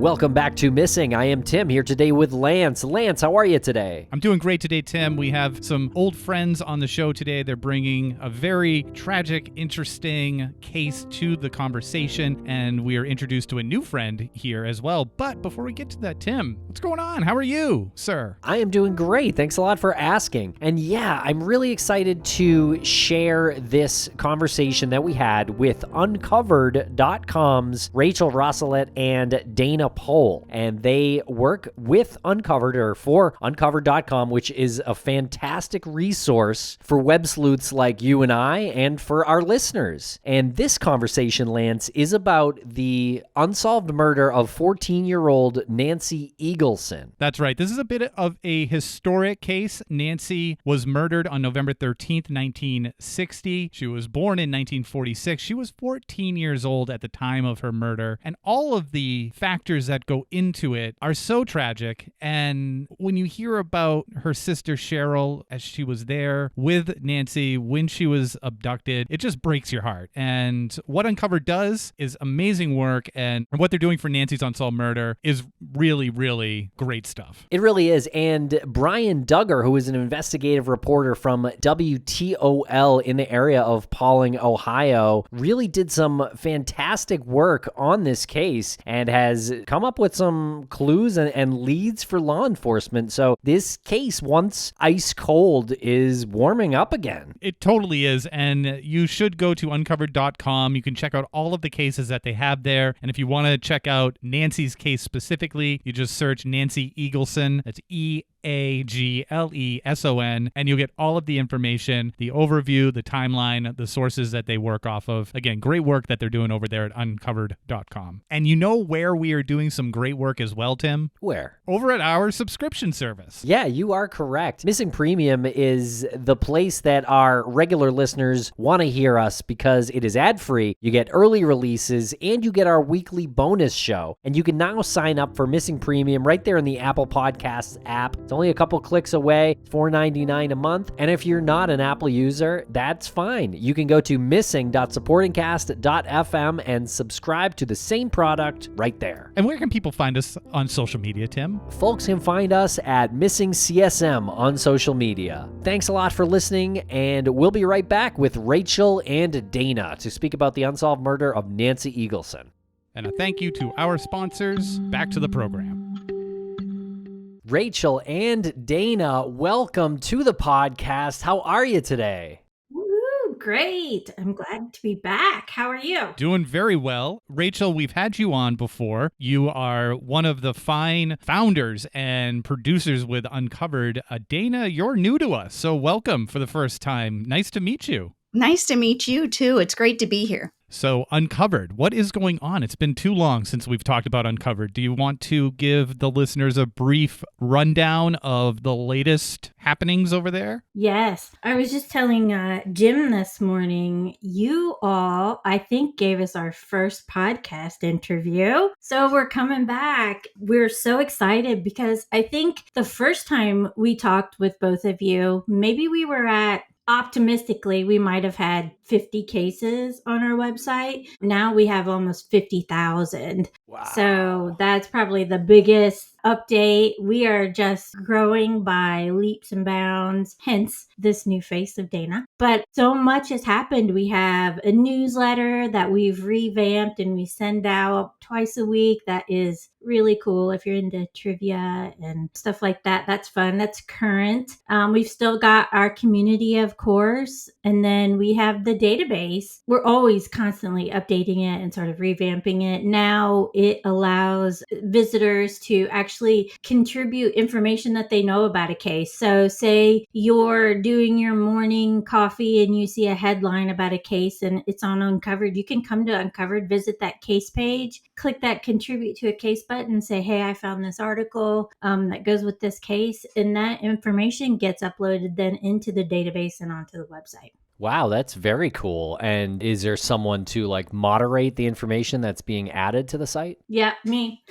Welcome back to Missing. I am Tim here today with Lance. Lance, how are you today? I'm doing great today, Tim. We have some old friends on the show today. They're bringing a very tragic, interesting case to the conversation, and we are introduced to a new friend here as well. But before we get to that, Tim, what's going on? How are you, sir? I am doing great. Thanks a lot for asking. And yeah, I'm really excited to share this conversation that we had with Uncovered.com's Rachael, Rosselet, and Dana Pohl, and they work with Uncovered or for Uncovered.com, which is a fantastic resource for web sleuths like you and I and for our listeners. And this conversation, Lance, is about the unsolved murder of 14-year-old Nancy Eagleson. That's right. This is a bit of a historic case. Nancy was murdered on November 13th, 1960. She was born in 1946. She was 14 years old at the time of her murder, and all of the factors that go into it are so tragic. And when you hear about her sister Sheryl as she was there with Nancy when she was abducted, it just breaks your heart. And what Uncovered does is amazing work, and what they're doing for Nancy's unsolved murder is really, really great stuff. It really is. And Brian Duggar, who is an investigative reporter from WTOL in the area of Paulding, Ohio, really did some fantastic work on this case and has come up with some clues and leads for law enforcement. So this case, once ice cold, is warming up again. It totally is. And you should go to uncovered.com. You can check out all of the cases that they have there. And if you want to check out Nancy's case specifically, you just search Nancy Eagleson. That's Eagleson, and you'll get all of the information, the overview, the timeline, the sources that they work off of. Again, great work that they're doing over there at uncovered.com. And you know where we are doing some great work as well, Tim? Where? Over at our subscription service. Yeah, you are correct. Missing Premium is the place that our regular listeners want to hear us because it is ad-free. You get early releases and you get our weekly bonus show. And you can now sign up for Missing Premium right there in the Apple Podcasts app. It's only a couple clicks away, $4.99 a month. And if you're not an Apple user, that's fine. You can go to missing.supportingcast.fm and subscribe to the same product right there. And where can people find us on social media, Tim? Folks can find us at Missing CSM on social media. Thanks a lot for listening, and we'll be right back with Rachael and Dana to speak about the unsolved murder of Nancy Eagleson. And a thank you to our sponsors. Back to the program. Rachael and Dana, welcome to the podcast. How are you today? Woo, great. I'm glad to be back. How are you? Doing very well. Rachael, we've had you on before. You are one of the fine founders and producers with Uncovered. Dana, you're new to us, so welcome for the first time. Nice to meet you. Nice to meet you, too. It's great to be here. So, Uncovered, what is going on? It's been too long since we've talked about Uncovered. Do you want to give the listeners a brief rundown of the latest happenings over there? Yes. I was just telling Jim this morning, you all, I think, gave us our first podcast interview. So we're coming back. We're so excited because I think the first time we talked with both of you, maybe we were at optimistically, we might have had 50 cases on our website. Now we have almost 50,000. Wow. So that's probably the biggest update. We are just growing by leaps and bounds, hence this new face of Dana. But so much has happened. We have a newsletter that we've revamped and we send out twice a week. That is really cool if you're into trivia and stuff like that. That's fun. That's current. We've still got our community, of course. And then we have the database. We're always constantly updating it and sort of revamping it. Now it allows visitors to actually contribute information that they know about a case. So say you're doing your morning coffee and you see a headline about a case and it's on Uncovered. You can come to Uncovered, visit that case page, click that contribute to a case button, say, hey, I found this article that goes with this case. And that information gets uploaded then into the database and onto the website. Wow, that's very cool. And is there someone to like moderate the information that's being added to the site? Yeah, me.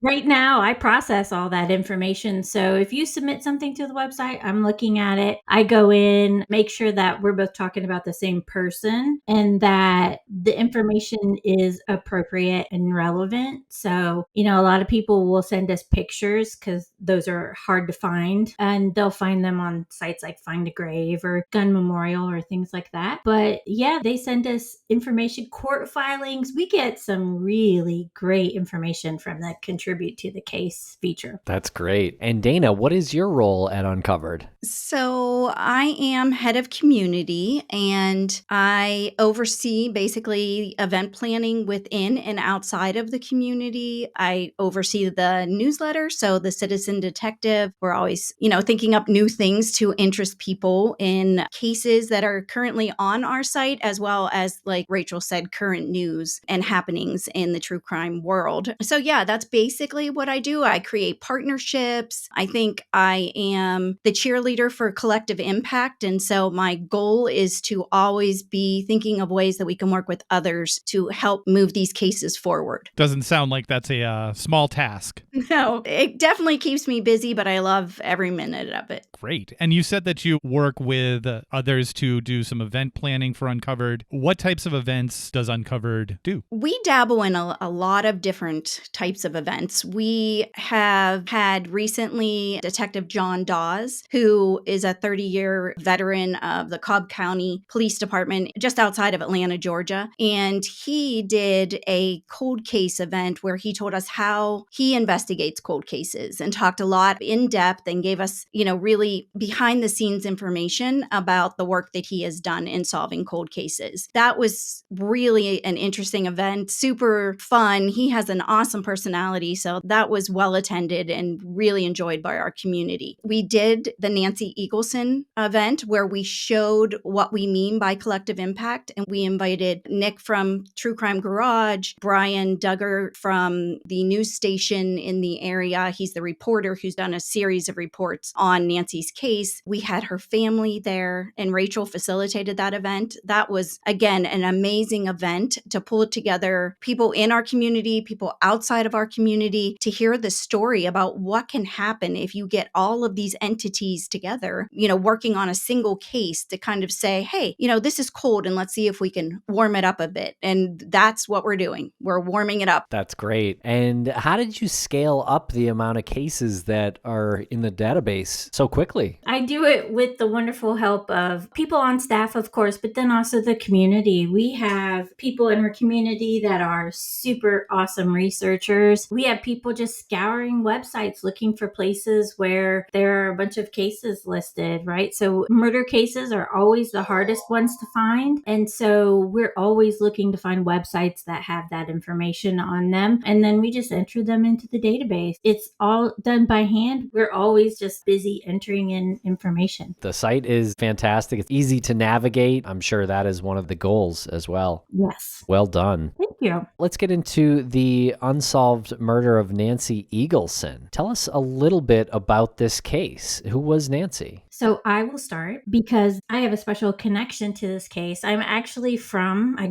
Right now, I process all that information. So if you submit something to the website, I'm looking at it. I go in, make sure that we're both talking about the same person and that the information is appropriate and relevant. So, a lot of people will send us pictures because those are hard to find, and they'll find them on sites like Find a Grave or Gun Memorial or things like that. But yeah, they send us information, court filings. We get some really great information from that contribute to the case feature. That's great. And Dana, what is your role at Uncovered? So I am head of community and I oversee basically event planning within and outside of the community. I oversee the newsletter. So the Citizen Detective, we're always, thinking up new things to interest people in cases that are currently on our site, as well as, like Rachel said, current news and happenings in the true crime world. So yeah, that's basically what I do. I create partnerships. I think I am the cheerleader for collective impact. And so my goal is to always be thinking of ways that we can work with others to help move these cases forward. Doesn't sound like that's a small task. No, it definitely keeps me busy, but I love every minute of it. Great. And you said that you work with others to do some event planning for Uncovered. What types of events does Uncovered do? We dabble in a lot of different types of events. We have had recently Detective John Dawes, who is a 30-year veteran of the Cobb County Police Department just outside of Atlanta, Georgia. And he did a cold case event where he told us how he investigates cold cases and talked a lot in depth and gave us, really behind the scenes information about the work that he has done in solving cold cases. That was really an interesting event, super fun. He has an awesome personality, so that was well attended and really enjoyed by our community. We did the Nancy Eagleson event where we showed what we mean by collective impact, and we invited Nick from True Crime Garage, Brian Duggar from the news station in the area. He's the reporter who's done a series of reports on Nancy's case. We had her family there, and Rachael facilitated that event. That was, again, an amazing event to pull together people in our community, people outside of our community, to hear the story about what can happen if you get all of these entities together, working on a single case to kind of say, hey, this is cold and let's see if we can warm it up a bit. And that's what we're doing. We're warming it up. That's great. And how did you scale up the amount of cases that are in the database so quickly? I do it with the wonderful help of people on staff, of course, but then also the community. We have people in our community that are super awesome researchers. We have people just scouring websites looking for places where there are a bunch of cases listed, right? So murder cases are always the hardest ones to find. And so we're always looking to find websites that have that information on them. And then we just enter them into the database. It's all done by hand. We're always just busy entering in information. The site is fantastic. It's easy to navigate. I'm sure that is one of the goals as well. Yes. Well done. Thank you. Let's get into the unsolved murder of Nancy Eagleson. Tell us a little bit about this case. Who was Nancy? So I will start because I have a special connection to this case. I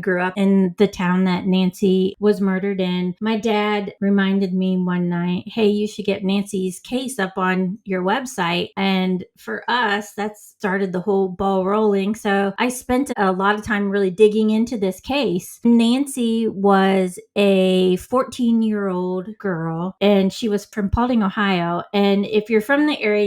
grew up in the town that Nancy was murdered in. My dad reminded me one night, hey, you should get Nancy's case up on your website. And for us, that started the whole ball rolling. So I spent a lot of time really digging into this case. Nancy was a 14-year-old girl, and she was from Paulding, Ohio. And if you're from the area,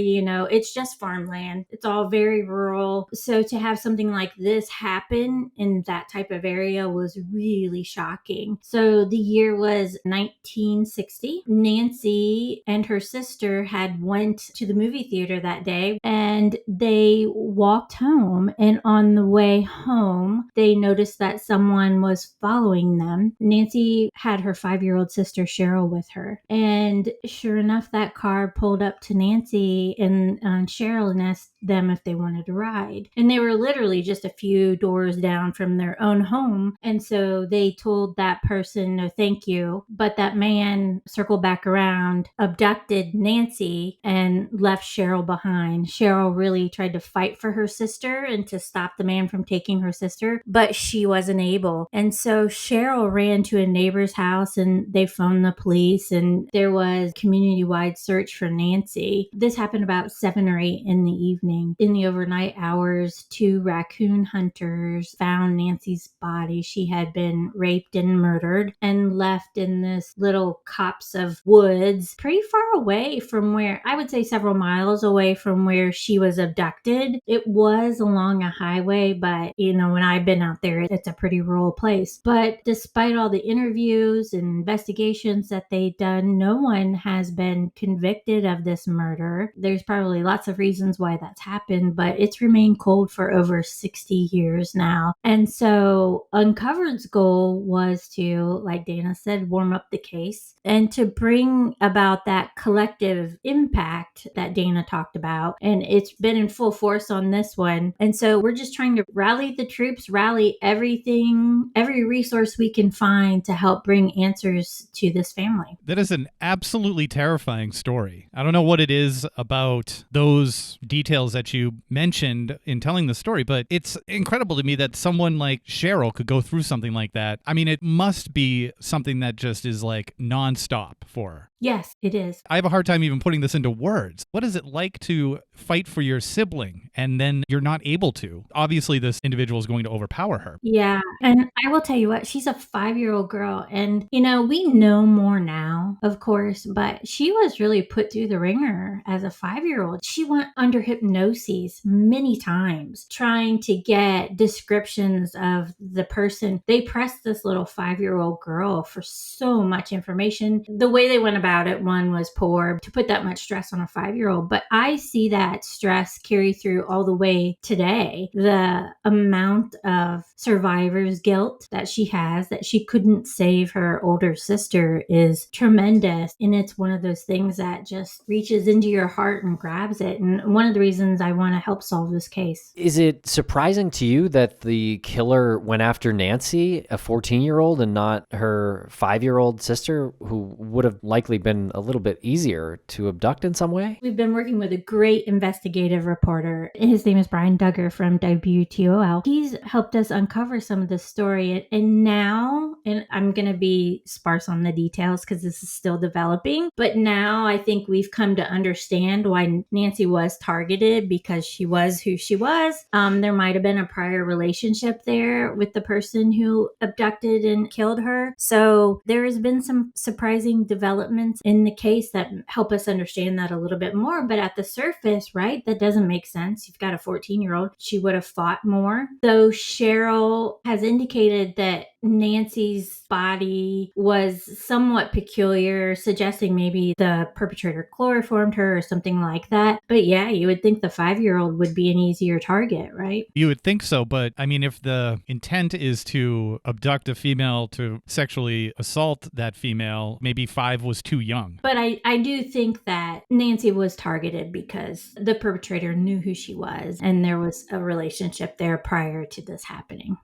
it's just farmland. It's all very rural. So to have something like this happen in that type of area was really shocking. So the year was 1960. Nancy and her sister had went to the movie theater that day, and they walked home. And on the way home, they noticed that someone was following them. Nancy had her 5-year-old sister Sheryl with her. And sure enough, that car pulled up to Nancy and Sheryl and asked, them if they wanted to ride. And they were literally just a few doors down from their own home. And so they told that person, no, thank you. But that man circled back around, abducted Nancy, and left Sheryl behind. Sheryl really tried to fight for her sister and to stop the man from taking her sister, but she wasn't able. And so Sheryl ran to a neighbor's house and they phoned the police, and there was community-wide search for Nancy. This happened about 7 or 8 in the evening. In the overnight hours, 2 raccoon hunters found Nancy's body. She had been raped and murdered and left in this little copse of woods pretty far away from where, I would say several miles away from where she was abducted. It was along a highway, but when I've been out there, it's a pretty rural place. But despite all the interviews and investigations that they've done, no one has been convicted of this murder. There's probably lots of reasons why that's happened, but it's remained cold for over 60 years now. And so Uncovered's goal was to, like Dana said, warm up the case and to bring about that collective impact that Dana talked about. And it's been in full force on this one. And so we're just trying to rally the troops, rally everything, every resource we can find to help bring answers to this family. That is an absolutely terrifying story. I don't know what it is about those details that you mentioned in telling the story, but it's incredible to me that someone like Sheryl could go through something like that. I mean, it must be something that just is like nonstop for her. Yes, it is. I have a hard time even putting this into words. What is it like to fight for your sibling and then you're not able to? Obviously, this individual is going to overpower her. Yeah. And I will tell you what, she's a 5-year-old girl. And, we know more now, of course, but she was really put through the ringer as a 5-year-old. She went under hypnosis many times trying to get descriptions of the person. They pressed this little 5-year-old girl for so much information. The way they went about it, one was poor to put that much stress on a 5-year-old, but I see that stress carry through all the way today. The amount of survivor's guilt that she has, that she couldn't save her older sister, is tremendous. And it's one of those things that just reaches into your heart and grabs it. And one of the reasons I want to help solve this case. Is it surprising to you that the killer went after Nancy, a 14-year-old, and not her 5-year-old sister, who would have likely been a little bit easier to abduct in some way? We've been working with a great investigative reporter. His name is Brian Duggar from WTOL. He's helped us uncover some of this story. And now, and I'm going to be sparse on the details because this is still developing, but now I think we've come to understand why Nancy was targeted, because she was who she was. There might have been a prior relationship there with the person who abducted and killed her. So there has been some surprising developments in the case that help us understand that a little bit more. But at the surface, right, that doesn't make sense. You've got a 14-year-old. She would have fought more. Though Sheryl has indicated that Nancy's body was somewhat peculiar, suggesting maybe the perpetrator chloroformed her or something like that. But yeah, you would think the 5-year-old would be an easier target, right? You would think so, but I mean, if the intent is to abduct a female to sexually assault that female, maybe 5 was too young. But I do think that Nancy was targeted because the perpetrator knew who she was and there was a relationship there prior to this happening.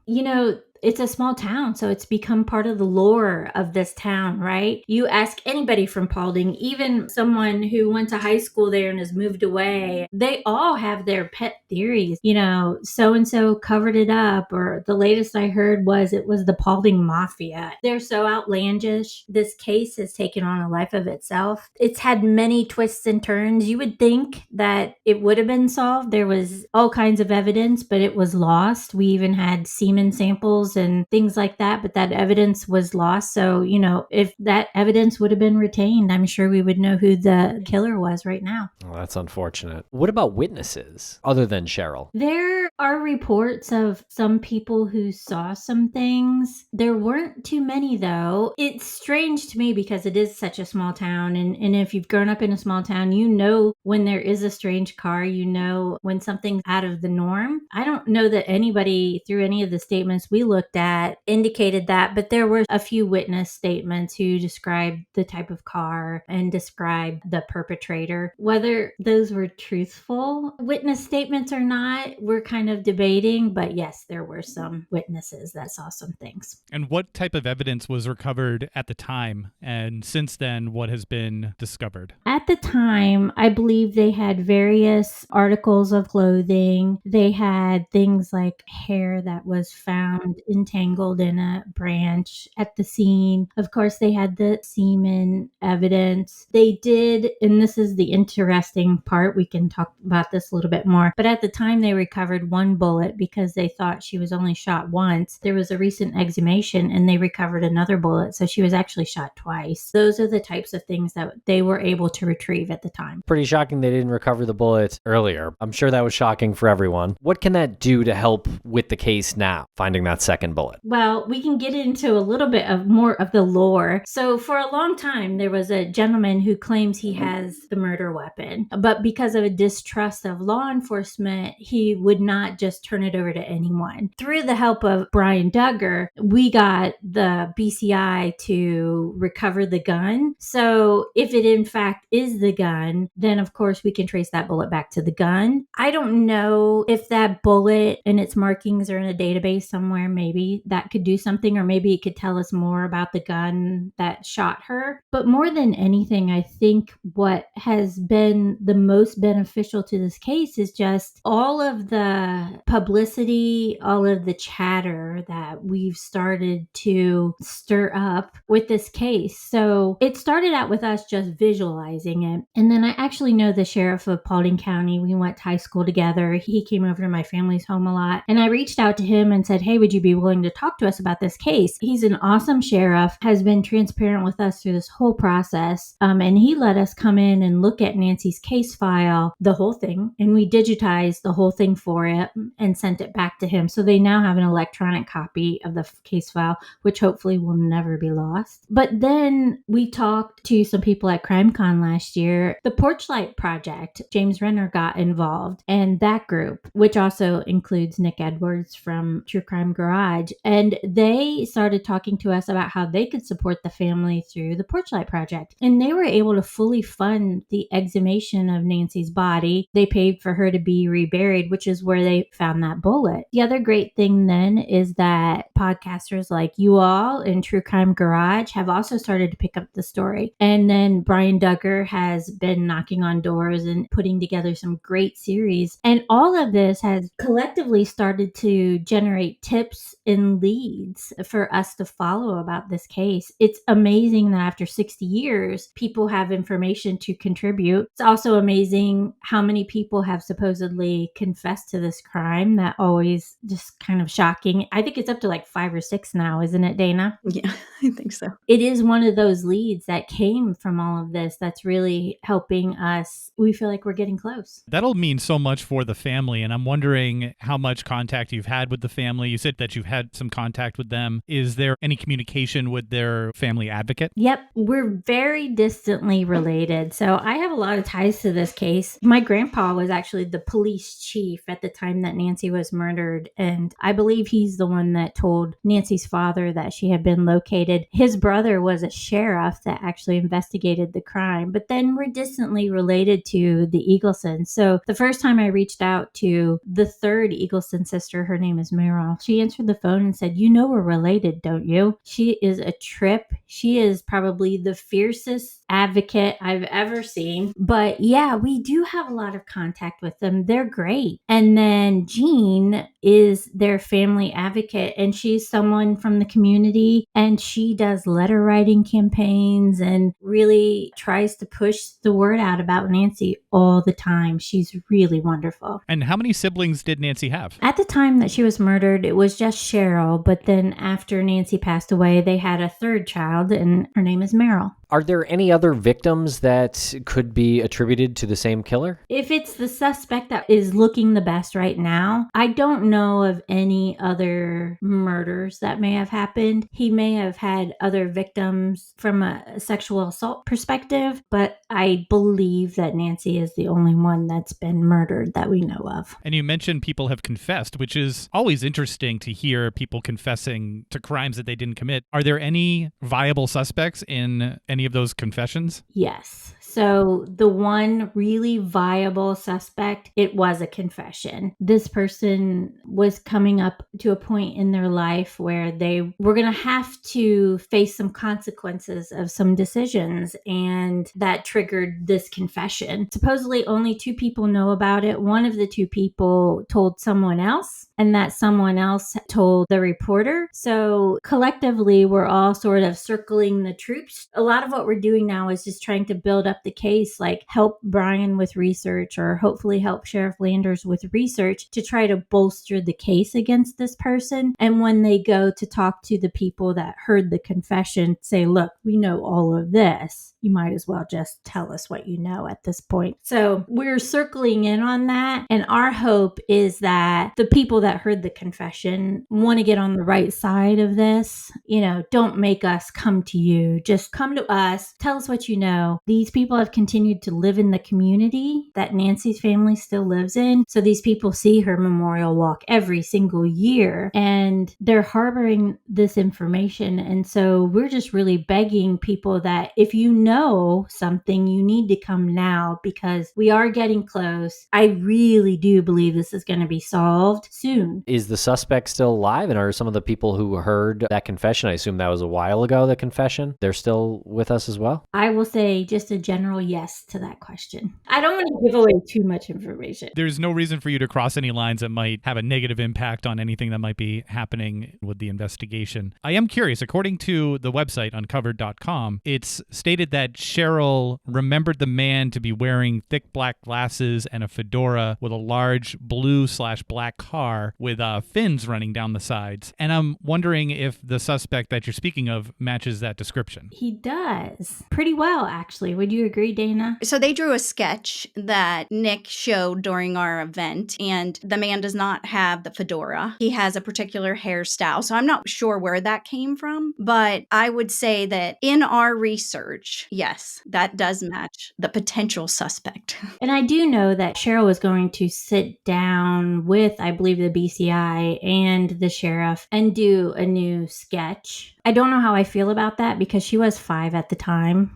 It's a small town, so it's become part of the lore of this town, right? You ask anybody from Paulding, even someone who went to high school there and has moved away, they all have their pet theories. So-and-so covered it up, or the latest I heard was it was the Paulding Mafia. They're so outlandish. This case has taken on a life of itself. It's had many twists and turns. You would think that it would have been solved. There was all kinds of evidence, but it was lost. We even had semen samples and things like that, but that evidence was lost. So, if that evidence would have been retained, I'm sure we would know who the killer was right now. Well, that's unfortunate. What about witnesses other than Sheryl? There are reports of some people who saw some things. There weren't too many, though. It's strange to me because it is such a small town. And if you've grown up in a small town, you know when there is a strange car, you know when something's out of the norm. I don't know that anybody, through any of the statements we looked at, indicated that, but there were a few witness statements who described the type of car and described the perpetrator. Whether those were truthful witness statements or not, we're kind of debating, but yes, there were some witnesses that saw some things. And what type of evidence was recovered at the time? And since then, what has been discovered? At the time, I believe they had various articles of clothing. They had things like hair that was found entangled in a branch at the scene. Of course, they had the semen evidence. They did, and this is the interesting part, we can talk about this a little bit more, but at the time they recovered one bullet because they thought she was only shot once. There was a recent exhumation and they recovered another bullet, so she was actually shot twice. Those are the types of things that they were able to retrieve at the time. Pretty shocking they didn't recover the bullet earlier. I'm sure that was shocking for everyone. What can that do to help with the case now, finding that second bullet? Well, we can get into a little bit of more of the lore. So for a long time, there was a gentleman who claims he has the murder weapon, but because of a distrust of law enforcement, he would not just turn it over to anyone. Through the help of Brian Duggar, we got the BCI to recover the gun. So if it in fact is the gun, then of course we can trace that bullet back to the gun. I don't know if that bullet and its markings are in a database somewhere. Maybe that could do something, or maybe it could tell us more about the gun that shot her. But more than anything, I think what has been the most beneficial to this case is just all of the publicity, all of the chatter that we've started to stir up with this case. So it started out with us just visualizing it. And then I actually know the sheriff of Paulding County. We went to high school together. He came over to my family's home a lot. And I reached out to him and said, hey, would you be willing to talk to us about this case? He's an awesome sheriff, has been transparent with us through this whole process. And he let us come in and look at Nancy's case file, the whole thing. And we digitized the whole thing for it and sent it back to him. So they now have an electronic copy of the case file, which hopefully will never be lost. But then we talked to some people at CrimeCon last year. The Porchlight Project, James Renner got involved, and that group, which also includes Nick Edwards from True Crime Garage. And they started talking to us about how they could support the family through the Porchlight Project. And they were able to fully fund the exhumation of Nancy's body. They paid for her to be reburied, which is where they found that bullet. The other great thing then is that podcasters like you all in True Crime Garage have also started to pick up the story. And then Brian Duggar has been knocking on doors and putting together some great series. And all of this has collectively started to generate tips and leads for us to follow about this case. It's amazing that after 60 years, people have information to contribute. It's also amazing how many people have supposedly confessed to this crime. That always just kind of shocking. I think it's up to like 5 or 6 now, isn't it, Dana? Yeah, I think so. It is one of those leads that came from all of this that's really helping us. We feel like we're getting close. That'll mean so much for the family, and I'm wondering how much contact you've had with the family. You said that you've had some contact with them. Is there any communication with their family advocate? Yep, we're very distantly related. So I have a lot of ties to this case. My grandpa was actually the police chief at the time that Nancy was murdered, and I believe he's the one that told Nancy's father that she had been located. His brother was a sheriff that actually investigated the crime, but then we're distantly related to the Eagleson. So the first time I reached out to the third Eagleson sister, her name is Meryl, she answered the phone and said, you know we're related, don't you? She is a trip. She is probably the fiercest advocate I've ever seen. But yeah, we do have a lot of contact with them. They're great. And then Jean is their family advocate, and she's someone from the community, and she does letter writing campaigns and really tries to push the word out about Nancy all the time. She's really wonderful. And how many siblings did Nancy have? At the time that she was murdered, it was just Sheryl, but then after Nancy passed away, they had a third child, and her name is Meryl. Are there any other victims that could be attributed to the same killer? If it's the suspect that is looking the best right now, I don't know of any other murders that may have happened. He may have had other victims from a sexual assault perspective, but I believe that Nancy is the only one that's been murdered that we know of. And you mentioned people have confessed, which is always interesting to hear people confessing to crimes that they didn't commit. Are there any viable suspects in any of those confessions? Yes. So the one really viable suspect, it was a confession. This person was coming up to a point in their life where they were going to have to face some consequences of some decisions, and that triggered this confession. Supposedly only 2 people know about it. One of the 2 people told someone else, and that someone else told the reporter. So collectively, we're all sort of circling the troops. A lot of what we're doing now is just trying to build up the case, like help Brian with research, or hopefully help Sheriff Landers with research to try to bolster the case against this person. And when they go to talk to the people that heard the confession, say, look, we know all of this. You might as well just tell us what you know at this point. So we're circling in on that. And our hope is that the people that heard the confession want to get on the right side of this. You know, don't make us come to you. Just come to us. Tell us what you know. These people have continued to live in the community that Nancy's family still lives in. So these people see her memorial walk every single year, and they're harboring this information. And so we're just really begging people that if you know something, you need to come now, because we are getting close. I really do believe this is going to be solved soon. Is the suspect still alive? And are some of the people who heard that confession, I assume that was a while ago, the confession, they're still with us as well? I will say just a general yes to that question. I don't want to give away too much information. There's no reason for you to cross any lines that might have a negative impact on anything that might be happening with the investigation. I am curious, according to the website uncovered.com, it's stated that Sheryl remembered the man to be wearing thick black glasses and a fedora with a large blue/black car with fins running down the sides. And I'm wondering if the suspect that you're speaking of matches that description. He does. Pretty well, actually. Would you agree, Dana? So they drew a sketch that Nick showed during our event, and the man does not have the fedora. He has a particular hairstyle. So I'm not sure where that came from, but I would say that in our research, yes, that does match the potential suspect. And I do know that Sheryl was going to sit down with, I believe, the BCI and the sheriff and do a new sketch. I don't know how I feel about that, because she was 5 at the time.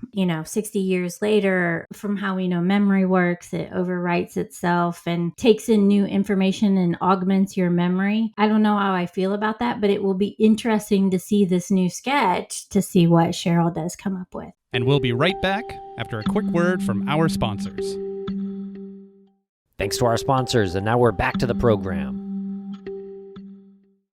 60 years later, from how we know memory works, it overwrites itself and takes in new information and augments your memory. I don't know how I feel about that, but it will be interesting to see this new sketch to see what Sheryl does come up with. And we'll be right back after a quick word from our sponsors. Thanks to our sponsors, and now we're back to the program.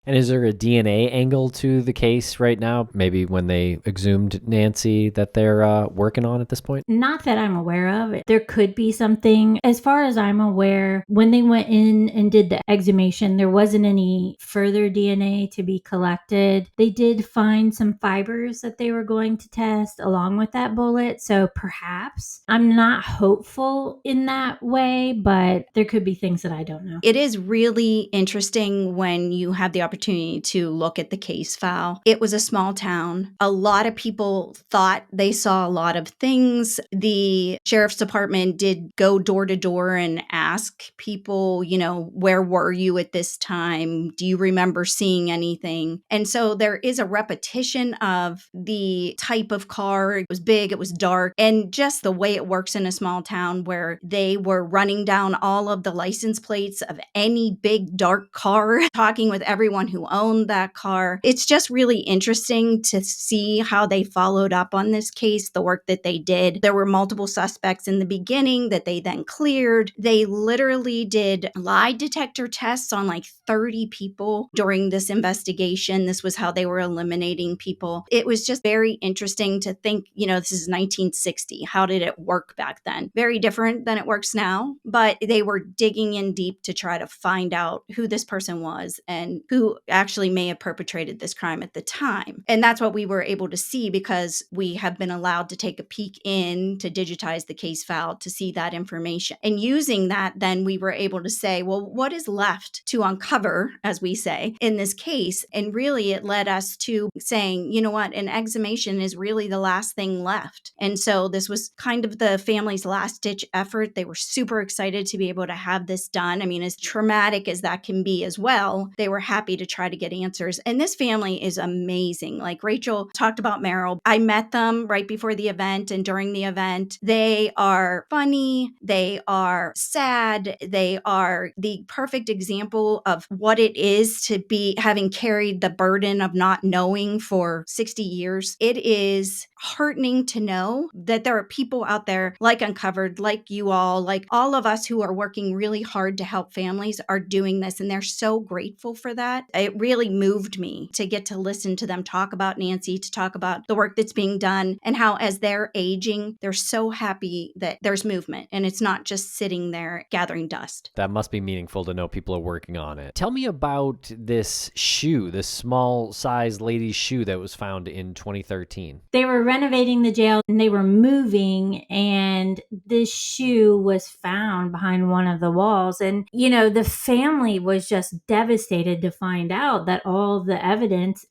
And is there a DNA angle to the case right now? Maybe when they exhumed Nancy that they're working on at this point? Not that I'm aware of. There could be something. As far as I'm aware, when they went in and did the exhumation, there wasn't any further DNA to be collected. They did find some fibers that they were going to test along with that bullet. So perhaps I'm not hopeful in that way, but there could be things that I don't know. It is really interesting when you have the opportunity to look at the case file. It was a small town. A lot of people thought they saw a lot of things. The sheriff's department did go door to door and ask people, where were you at this time? Do you remember seeing anything? And so there is a repetition of the type of car. It was big, it was dark, and just the way it works in a small town where they were running down all of the license plates of any big dark car, talking with everyone who owned that car. It's just really interesting to see how they followed up on this case, the work that they did. There were multiple suspects in the beginning that they then cleared. They literally did lie detector tests on like 30 people during this investigation. This was how they were eliminating people. It was just very interesting to think, this is 1960. How did it work back then? Very different than it works now, but they were digging in deep to try to find out who this person was and who actually may have perpetrated this crime at the time. And that's what we were able to see because we have been allowed to take a peek in to digitize the case file to see that information. And using that, then we were able to say, well, what is left to uncover, as we say, in this case? And really it led us to saying, you know what, an exhumation is really the last thing left. And so this was kind of the family's last ditch effort. They were super excited to be able to have this done. I mean, as traumatic as that can be as well, they were happy to try to get answers. And this family is amazing. Like Rachael talked about Meryl. I met them right before the event and during the event. They are funny. They are sad. They are the perfect example of what it is to be having carried the burden of not knowing for 60 years. It is heartening to know that there are people out there like Uncovered, like you all, like all of us who are working really hard to help families are doing this. And they're so grateful for that. It really moved me to get to listen to them talk about Nancy, to talk about the work that's being done and how as they're aging, they're so happy that there's movement and it's not just sitting there gathering dust. That must be meaningful to know people are working on it. Tell me about this shoe, this small size lady's shoe that was found in 2013. They were renovating the jail and they were moving, and this shoe was found behind one of the walls. And, you know, the family was just devastated to find out that all the evidence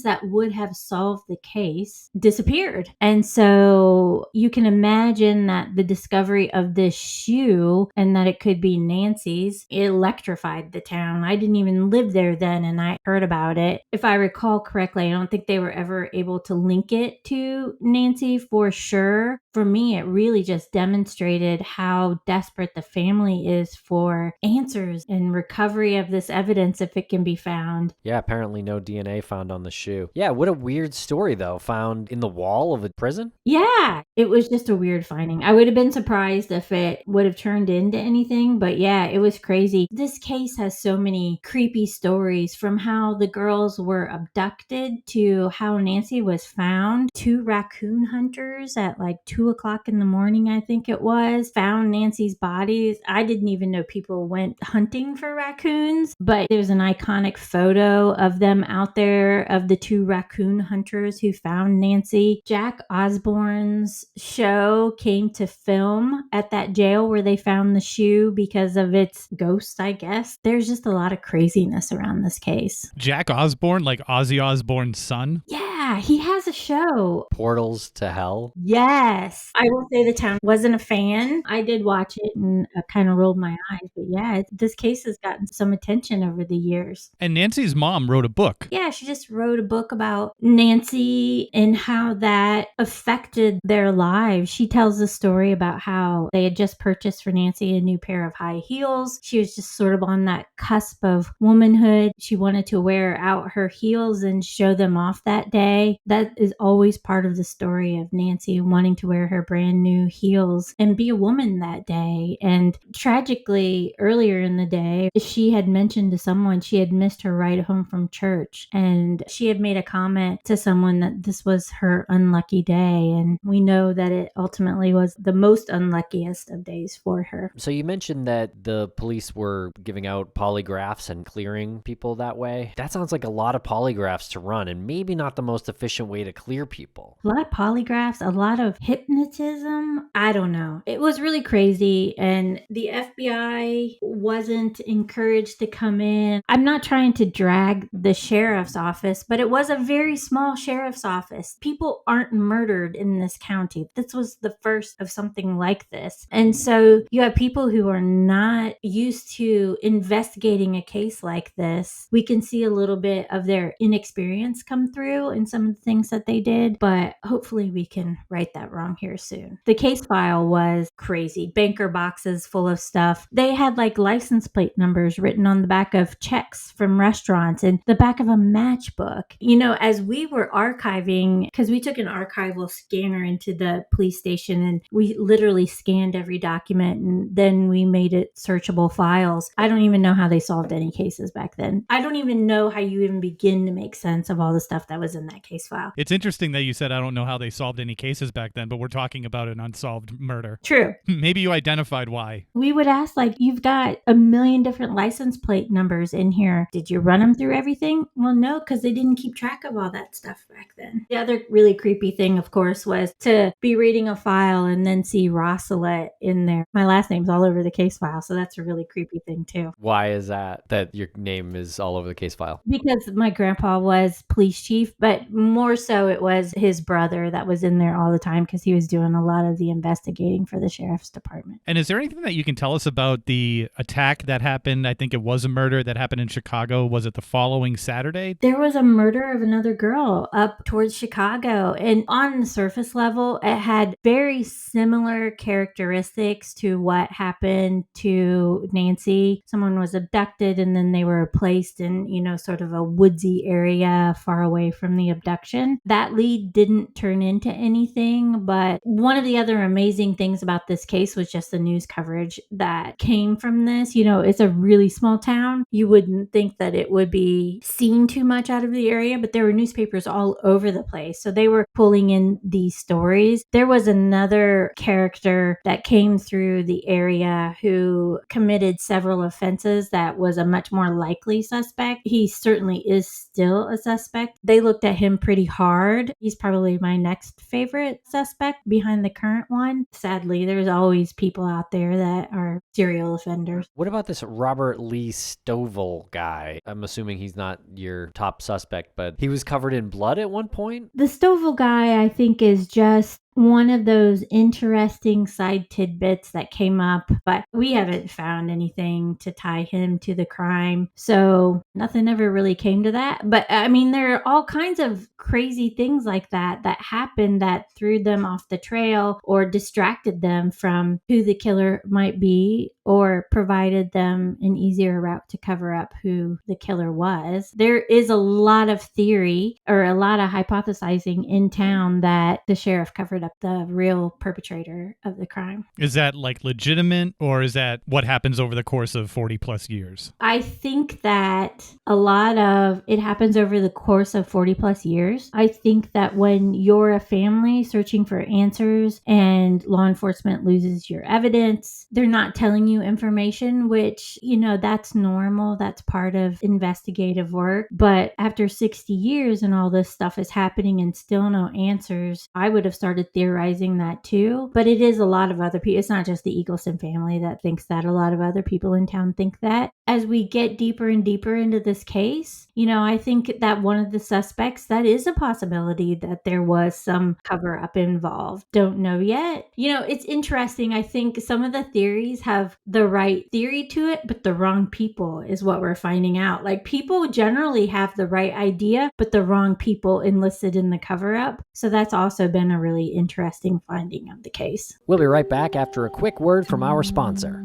that would have solved the case, disappeared. And so you can imagine that the discovery of this shoe and that it could be Nancy's electrified the town. I didn't even live there then, and I heard about it. If I recall correctly, I don't think they were ever able to link it to Nancy for sure. For me, it really just demonstrated how desperate the family is for answers and recovery of this evidence if it can be found. Yeah, apparently no DNA found on the shoe. Yeah, what a weird story, though. Found in the wall of a prison? Yeah, it was just a weird finding. I would have been surprised if it would have turned into anything, but yeah, it was crazy. This case has so many creepy stories, from how the girls were abducted to how Nancy was found. 2 raccoon hunters at like 2:00 in the morning, I think it was, found Nancy's bodies. I didn't even know people went hunting for raccoons, but there's an iconic photo of them out there, of the 2 raccoon hunters who found Nancy. Jack Osborne's show came to film at that jail where they found the shoe because of its ghost, I guess. There's just a lot of craziness around this case. Jack Osborne, like Ozzy Osbourne's son? Yeah, he has a show. Portals to Hell? Yes. I will say the town wasn't a fan. I did watch it and kind of rolled my eyes. But yeah, this case has gotten some attention over the years. And Nancy's mom wrote a book. Yeah, she just wrote a book about Nancy and how that affected their lives. She tells the story about how they had just purchased for Nancy a new pair of high heels. She was just sort of on that cusp of womanhood. She wanted to wear out her heels and show them off that day. That is always part of the story of Nancy wanting to wear her brand new heels and be a woman that day. And tragically, earlier in the day, she had mentioned to someone she had missed her ride home from church. And she had made a comment to someone that this was her unlucky day. And we know that it ultimately was the most unluckiest of days for her. So you mentioned that the police were giving out polygraphs and clearing people that way. That sounds like a lot of polygraphs to run, and maybe not the most efficient way to clear people. A lot of polygraphs, a lot of hypnotism. I don't know. It was really crazy, and the FBI wasn't encouraged to come in. I'm not trying to drag the sheriff's office, but it was a very small sheriff's office. People aren't murdered in this county. This was the first of something like this. And so you have people who are not used to investigating a case like this. We can see a little bit of their inexperience come through in some of the things that they did, but hopefully we can right that wrong here soon. The case file was crazy. Banker boxes full of stuff. They had like license plate numbers written on the back of checks from restaurants and the back of a matchbook. You know, as we were archiving, because we took an archival scanner into the police station and we literally scanned every document and then we made it searchable files. I don't even know how they solved any cases back then. I don't even know how you even begin to make sense of all the stuff that was in that that case file. It's interesting that you said I don't know how they solved any cases back then, but we're talking about an unsolved murder. True. Maybe you identified why. We would ask, like, you've got a million different license plate numbers in here. Did you run them through everything? Well, no, because they didn't keep track of all that stuff back then. The other really creepy thing, of course, was to be reading a file and then see Rosselet in there. My last name's all over the case file, so that's a really creepy thing, too. Why is that your name is all over the case file? Because my grandpa was police chief, but more so it was his brother that was in there all the time because he was doing a lot of the investigating for the sheriff's department. And is there anything that you can tell us about the attack that happened? I think it was a murder that happened in Chicago. Was it the following Saturday? There was a murder of another girl up towards Chicago, and on the surface level, it had very similar characteristics to what happened to Nancy. Someone was abducted and then they were placed in, sort of a woodsy area far away from the abduction. That lead didn't turn into anything, but one of the other amazing things about this case was just the news coverage that came from this. It's a really small town. You wouldn't think that it would be seen too much out of the area, but there were newspapers all over the place. So they were pulling in these stories. There was another character that came through the area who committed several offenses that was a much more likely suspect. He certainly is still a suspect. They looked at him pretty hard. He's probably my next favorite suspect behind the current one. Sadly, there's always people out there that are serial offenders. What about this Robert Lee Stovall guy? I'm assuming he's not your top suspect, but he was covered in blood at one point? The Stovall guy, I think, is just one of those interesting side tidbits that came up, but we haven't found anything to tie him to the crime. So nothing ever really came to that. But I mean, there are all kinds of crazy things like that happened that threw them off the trail or distracted them from who the killer might be or provided them an easier route to cover up who the killer was. There is a lot of theory or a lot of hypothesizing in town that the sheriff covered up the real perpetrator of the crime. Is that like legitimate, or is that what happens over the course of 40 plus years? I think that a lot of it happens over the course of 40 plus years. I think that when you're a family searching for answers and law enforcement loses your evidence, they're not telling you information, which, that's normal. That's part of investigative work. But after 60 years and all this stuff is happening and still no answers, I would have started theorizing that too. But it is a lot of other people. It's not just the Eagleson family that thinks that. A lot of other people in town think that. As we get deeper and deeper into this case, I think that one of the suspects, that is a possibility that there was some cover up involved. Don't know yet. It's interesting. I think some of the theories have the right theory to it, but the wrong people is what we're finding out. Like, people generally have the right idea, but the wrong people enlisted in the cover up. So that's also been a really interesting finding of the case. We'll be right back after a quick word from our sponsor.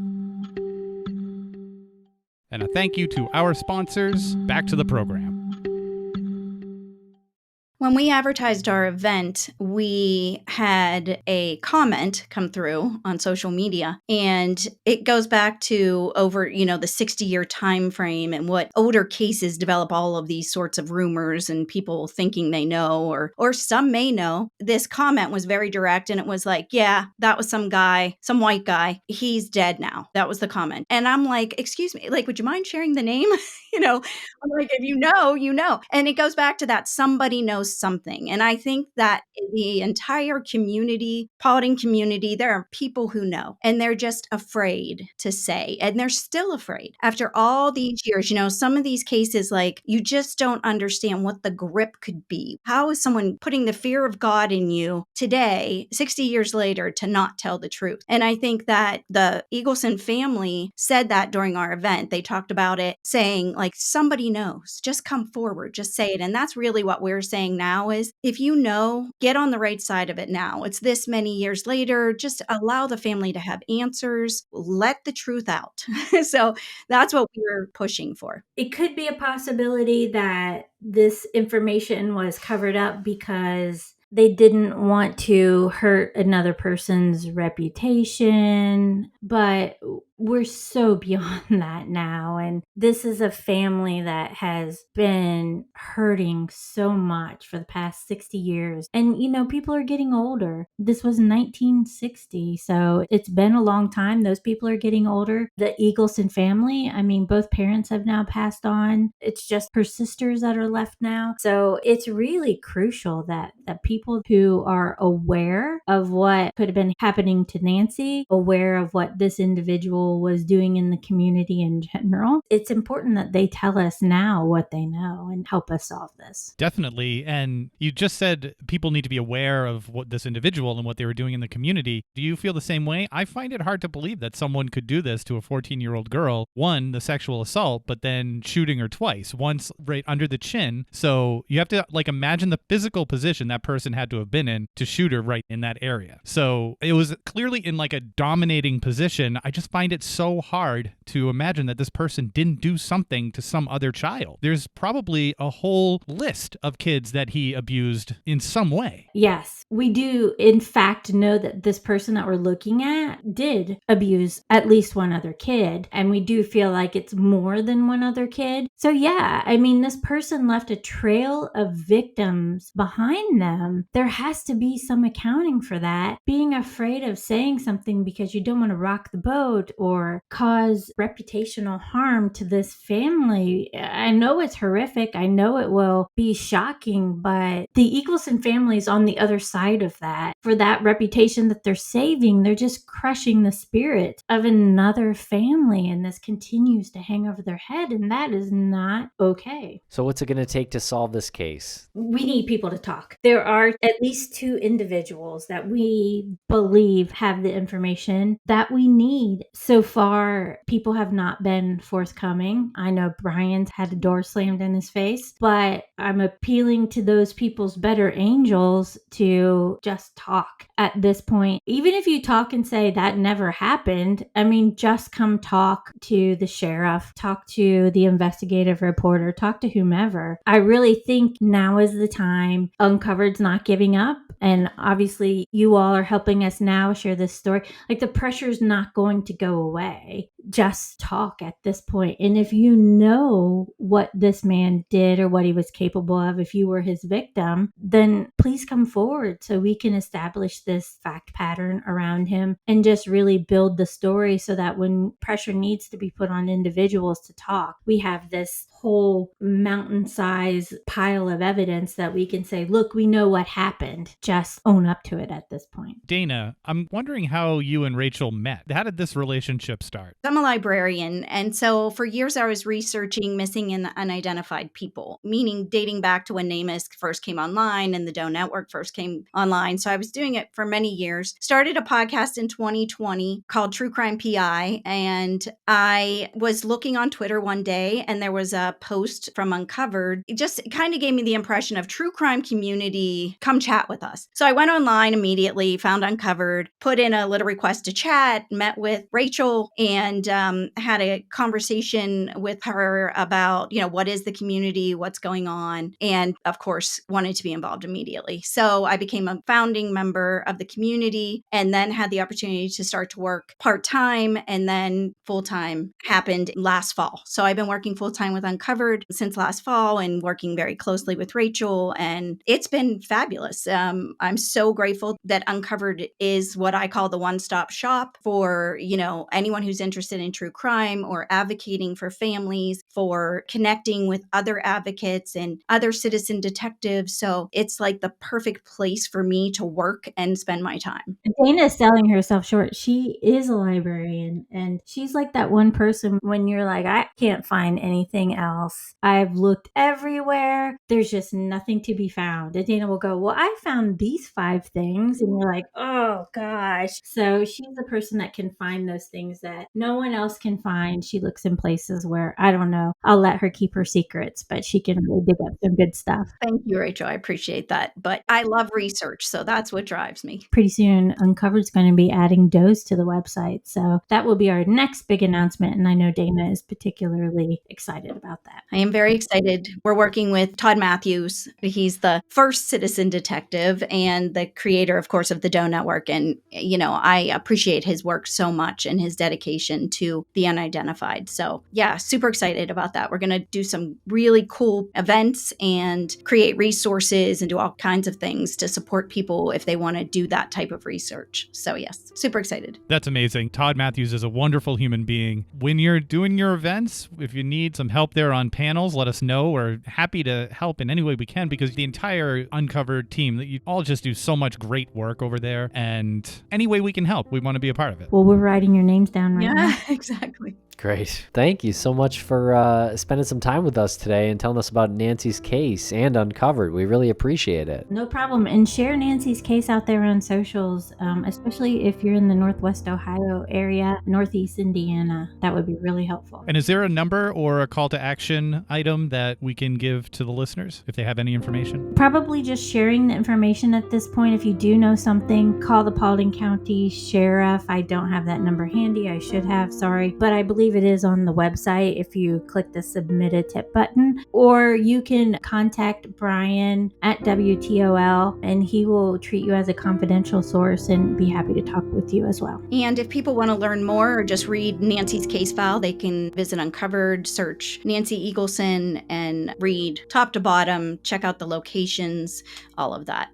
And a thank you to our sponsors. Back to the program. When we advertised our event, we had a comment come through on social media, and it goes back to over, the 60-year time frame and what older cases develop all of these sorts of rumors and people thinking they know or some may know. This comment was very direct, and it was like, yeah, that was some guy, some white guy. He's dead now. That was the comment. And I'm like, excuse me, like, would you mind sharing the name? I'm like, if you know, you know. And it goes back to that somebody knows something. And I think that the entire community, Paulding community, there are people who know, and they're just afraid to say, and they're still afraid after all these years. Some of these cases, like, you just don't understand what the grip could be. How is someone putting the fear of God in you today, 60 years later, to not tell the truth? And I think that the Eagleson family said that during our event. They talked about it, saying, like, somebody knows, just come forward, just say it. And that's really what we're saying now is, if you know, get on the right side of it now. It's this many years later, just allow the family to have answers, let the truth out. So that's what we were pushing for. It could be a possibility that this information was covered up because they didn't want to hurt another person's reputation. But we're so beyond that now. And this is a family that has been hurting so much for the past 60 years. And, people are getting older. This was 1960. So it's been a long time. Those people are getting older. The Eagleson family, I mean, both parents have now passed on. It's just her sisters that are left now. So it's really crucial that people who are aware of what could have been happening to Nancy, aware of what this individual was doing in the community in general, it's important that they tell us now what they know and help us solve this. Definitely. And you just said people need to be aware of what this individual and what they were doing in the community. Do you feel the same way? I find it hard to believe that someone could do this to a 14-year-old girl. One, the sexual assault, but then shooting her twice, once right under the chin. So you have to imagine the physical position that person had to have been in to shoot her right in that area. So it was clearly in a dominating position. I just find it so hard to imagine that this person didn't do something to some other child. There's probably a whole list of kids that he abused in some way. Yes, we do in fact know that this person that we're looking at did abuse at least one other kid. And we do feel like it's more than one other kid. So yeah, I mean, this person left a trail of victims behind them. There has to be some accounting for that. Being afraid of saying something because you don't want to rock the boat or cause reputational harm to this family. I know it's horrific. I know it will be shocking, but the Eagleson family is on the other side of that. For that reputation that they're saving, they're just crushing the spirit of another family, and this continues to hang over their head, and that is not okay. So what's it going to take to solve this case? We need people to talk. There are at least 2 individuals that we believe have the information that we need. So far, people have not been forthcoming. I know Brian's had a door slammed in his face, but I'm appealing to those people's better angels to just talk at this point. Even if you talk and say that never happened, I mean, just come talk to the sheriff, talk to the investigative reporter, talk to whomever. I really think now is the time. Uncovered's not giving up. And obviously you all are helping us now share this story. The pressure's not going to go away. Just talk at this point. And if you know what this man did or what he was capable of, if you were his victim, then please come forward so we can establish this fact pattern around him and just really build the story so that when pressure needs to be put on individuals to talk, we have this whole mountain-sized pile of evidence that we can say, look, we know what happened. Just own up to it at this point. Dana, I'm wondering how you and Rachael met. How did this relationship start? I'm a librarian, and so for years I was researching missing and unidentified people, meaning dating back to when NamUs first came online and the Doe Network first came online. So I was doing it for many years. Started a podcast in 2020 called True Crime PI, and I was looking on Twitter one day, and there was a post from Uncovered. It just kind of gave me the impression of true crime community, come chat with us. So I went online immediately, found Uncovered, put in a little request to chat, met with Rachael, and had a conversation with her about, what is the community, what's going on, and of course wanted to be involved immediately. So I became a founding member of the community and then had the opportunity to start to work part-time, and then full-time happened last fall. So I've been working full-time with Uncovered since last fall and working very closely with Rachael, and it's been fabulous. I'm so grateful that Uncovered is what I call the one-stop shop for, anyone who's interested in true crime or advocating for families, for connecting with other advocates and other citizen detectives. So it's like the perfect place for me to work and spend my time. Dana's selling herself short. She is a librarian, and she's like that one person when you're like, I can't find anything else. I've looked everywhere. There's just nothing to be found. And Dana will go, well, I found these 5 things. And you're like, oh gosh. So she's the person that can find those things that no one else can find. She looks in places where, I don't know, I'll let her keep her secrets, but she can really dig up some good stuff. Thank you, Rachel. I appreciate that. But I love research, so that's what drives me. Pretty soon, Uncovered's going to be adding does to the website. So that will be our next big announcement. And I know Dana is particularly excited about about that? I am very excited. We're working with Todd Matthews. He's the first citizen detective and the creator, of course, of the Doe Network. And, I appreciate his work so much and his dedication to the unidentified. So, yeah, super excited about that. We're going to do some really cool events and create resources and do all kinds of things to support people if they want to do that type of research. So, yes, super excited. That's amazing. Todd Matthews is a wonderful human being. When you're doing your events, if you need some help there on panels, let us know. We're happy to help in any way we can because the entire Uncovered team, that you all just do so much great work over there. And any way we can help, we want to be a part of it. Well, we're writing your names down right now. Yeah, exactly. Great. Thank you so much for spending some time with us today and telling us about Nancy's case and Uncovered. We really appreciate it. No problem. And share Nancy's case out there on socials, especially if you're in the Northwest Ohio area, Northeast Indiana. That would be really helpful. And is there a number or a call to action item that we can give to the listeners if they have any information? Probably just sharing the information at this point. If you do know something, call the Paulding County Sheriff. I don't have that number handy. I should have, sorry. But I believe it is on the website if you click the submit a tip button. Or you can contact Brian at WTOL and he will treat you as a confidential source and be happy to talk with you as well. And if people want to learn more or just read Nancy's case file, they can visit Uncovered, search Nancy Eagleson, and read top to bottom, check out the locations, all of that.